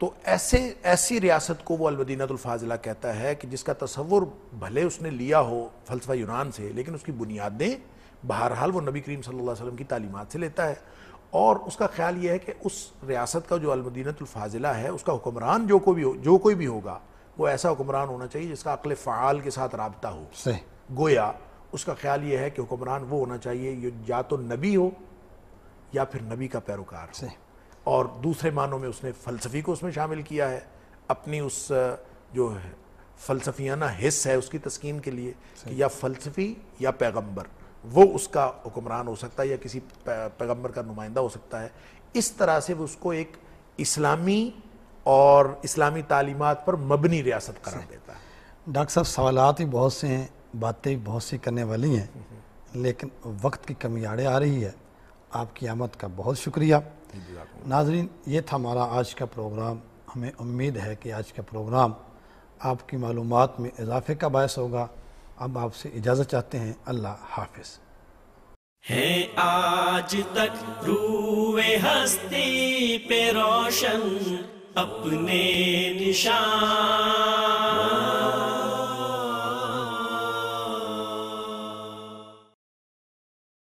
تو ایسی ریاست کو وہ المدینۃ الفاضلہ کہتا ہے کہ جس کا تصور بھلے اس نے لیا ہو فلسفہ یونان سے، لیکن اس کی بنیادیں بہرحال وہ نبی کریم صلی اللہ علیہ وسلم کی تعلیمات سے لیتا ہے. اور اس کا خیال یہ ہے کہ اس ریاست کا جو المدینۃ الفاضلہ ہے، اس کا حکمران جو کوئی بھی ہوگا، وہ ایسا حکمران ہونا چاہیے جس کا عقل فعال کے ساتھ رابطہ ہو. صحیح. گویا اس کا خیال یہ ہے کہ حکمران وہ ہونا چاہیے یہ یا تو نبی ہو یا پھر نبی کا پیروکار ہو. صحیح. اور دوسرے معنوں میں اس نے فلسفی کو اس میں شامل کیا ہے، اپنی اس جو فلسفیانہ حص ہے اس کی تسکین کے لیے، کہ یا فلسفی یا پیغمبر وہ اس کا حکمران ہو سکتا ہے، یا کسی پیغمبر کا نمائندہ ہو سکتا ہے. اس طرح سے وہ اس کو ایک اسلامی اور اسلامی تعلیمات پر مبنی ریاست قرار دیتا ہے. ڈاکٹر صاحب سوالات ہی بہت سے ہیں، باتیں بہت سی کرنے والی ہیں، لیکن وقت کی کمی آڑے آ رہی ہے. آپ کی آمد کا بہت شکریہ. ناظرین، یہ تھا ہمارا آج کا پروگرام. ہمیں امید ہے کہ آج کا پروگرام آپ کی معلومات میں اضافے کا باعث ہوگا. اب آپ سے اجازت چاہتے ہیں. اللہ حافظ. ہے آج تک روئے ہستی پہ روشن اپنے نشان.